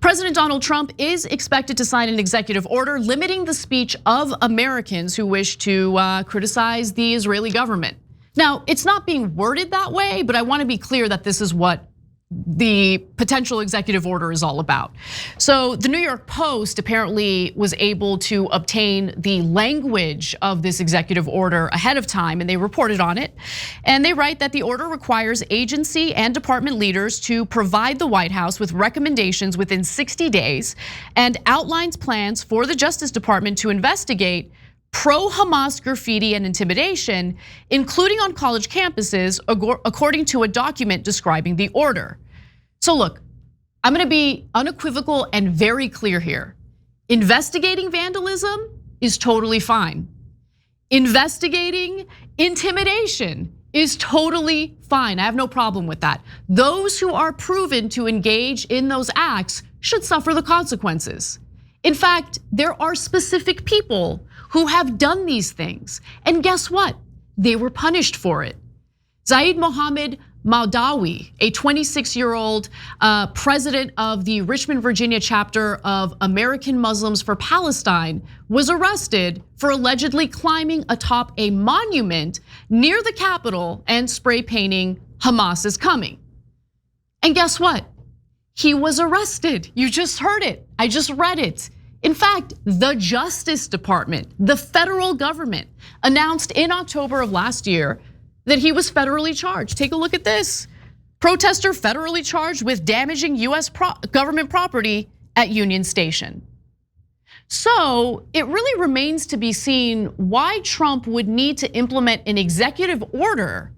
President Donald Trump is expected to sign an executive order limiting the speech of Americans who wish to criticize the Israeli government. Now, it's not being worded that way, but I want to be clear that this is what the potential executive order is all about. So the New York Post apparently was able to obtain the language of this executive order ahead of time, and they reported on it. And they write that the order requires agency and department leaders to provide the White House with recommendations within 60 days and outlines plans for the Justice Department to investigate pro-Hamas graffiti and intimidation, including on college campuses, according to a document describing the order. So look, I'm gonna be unequivocal and very clear here. Investigating vandalism is totally fine. Investigating intimidation is totally fine. I have no problem with that. Those who are proven to engage in those acts should suffer the consequences. In fact, there are specific people who have done these things. And guess what? They were punished for it. Zaid Mohammed Maudawi, a 26-year-old president of the Richmond, Virginia chapter of American Muslims for Palestine, was arrested for allegedly climbing atop a monument near the Capitol and spray painting "Hamas is coming." And guess what? He was arrested. You just heard it. I just read it. In fact, the Justice Department, the federal government, announced in October of last year that he was federally charged. Take a look at this. Protester federally charged with damaging US government property at Union Station. So it really remains to be seen why Trump would need to implement an executive order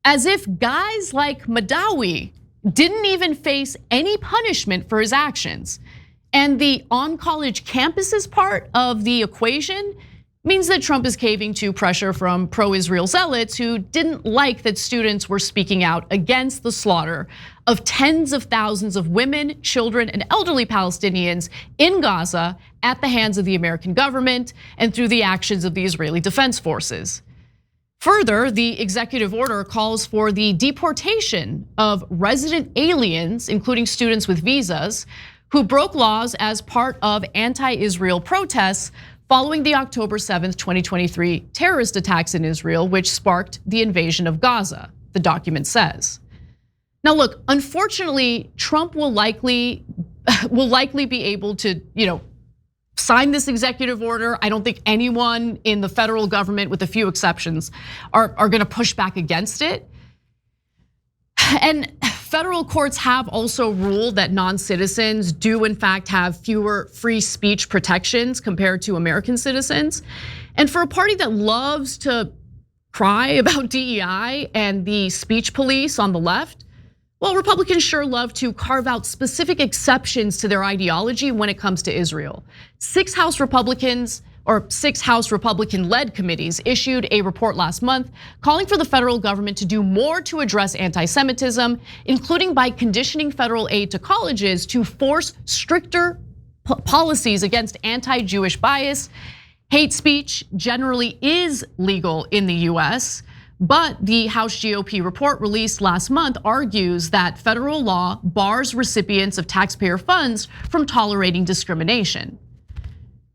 as if guys like Maudawi didn't even face any punishment for his actions. And the on-college campuses part of the equation means that Trump is caving to pressure from pro-Israel zealots who didn't like that students were speaking out against the slaughter of tens of thousands of women, children, and elderly Palestinians in Gaza at the hands of the American government and through the actions of the Israeli Defense Forces. Further, the executive order calls for the deportation of resident aliens, including students with visas, who broke laws as part of anti-Israel protests following the October 7th, 2023 terrorist attacks in Israel, which sparked the invasion of Gaza, the document says. Now look, unfortunately, Trump will likely be able to, sign this executive order. I don't think anyone in the federal government, with a few exceptions, are gonna push back against it. And federal courts have also ruled that non-citizens do in fact have fewer free speech protections compared to American citizens. And for a party that loves to cry about DEI and the speech police on the left, well, Republicans sure love to carve out specific exceptions to their ideology when it comes to Israel. 6 House Republican-led committees issued a report last month calling for the federal government to do more to address anti-Semitism, including by conditioning federal aid to colleges to force stricter policies against anti-Jewish bias. Hate speech generally is legal in the US, but the House GOP report released last month argues that federal law bars recipients of taxpayer funds from tolerating discrimination.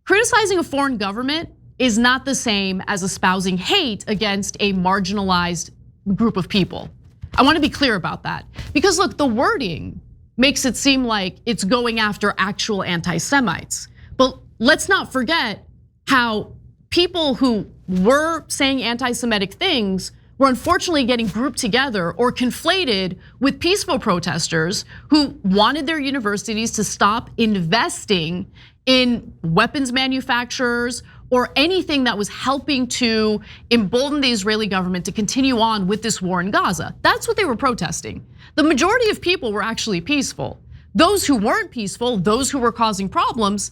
Criticizing a foreign government is not the same as espousing hate against a marginalized group of people. I want to be clear about that. Because look, the wording makes it seem like it's going after actual anti-Semites. But let's not forget how people who were saying anti-Semitic things were unfortunately getting grouped together or conflated with peaceful protesters who wanted their universities to stop investing in weapons manufacturers or anything that was helping to embolden the Israeli government to continue on with this war in Gaza. That's what they were protesting. The majority of people were actually peaceful. Those who weren't peaceful, those who were causing problems,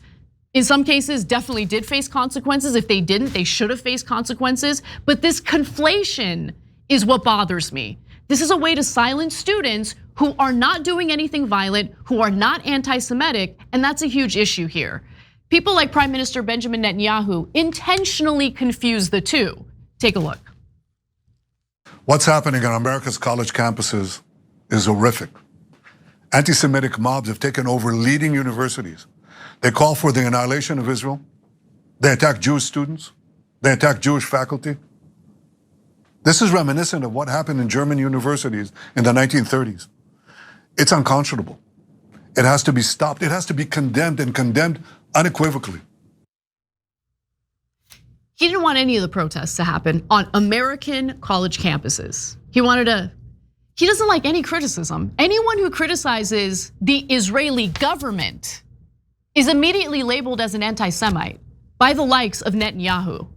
in some cases definitely did face consequences. If they didn't, they should have faced consequences. But this conflation is what bothers me. This is a way to silence students who are not doing anything violent, who are not anti-Semitic, and that's a huge issue here. People like Prime Minister Benjamin Netanyahu intentionally confuse the two. Take a look. What's happening on America's college campuses is horrific. Anti-Semitic mobs have taken over leading universities. They call for the annihilation of Israel. They attack Jewish students. They attack Jewish faculty. This is reminiscent of what happened in German universities in the 1930s. It's unconscionable. It has to be stopped. It has to be condemned, and condemned unequivocally. He didn't want any of the protests to happen on American college campuses. He doesn't like any criticism. Anyone who criticizes the Israeli government is immediately labeled as an anti-Semite by the likes of Netanyahu.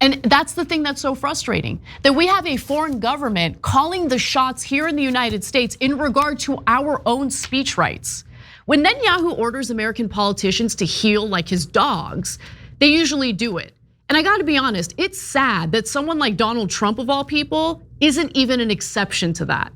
And that's the thing that's so frustrating, that we have a foreign government calling the shots here in the United States in regard to our own speech rights. When Netanyahu orders American politicians to heel like his dogs, they usually do it. And I gotta be honest, it's sad that someone like Donald Trump, of all people, isn't even an exception to that.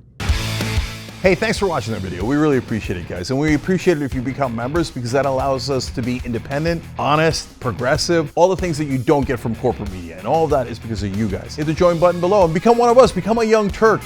Hey, thanks for watching that video. We really appreciate it, guys. And we appreciate it if you become members, because that allows us to be independent, honest, progressive, all the things that you don't get from corporate media. And all of that is because of you guys. Hit the join button below and become one of us, become a Young Turk.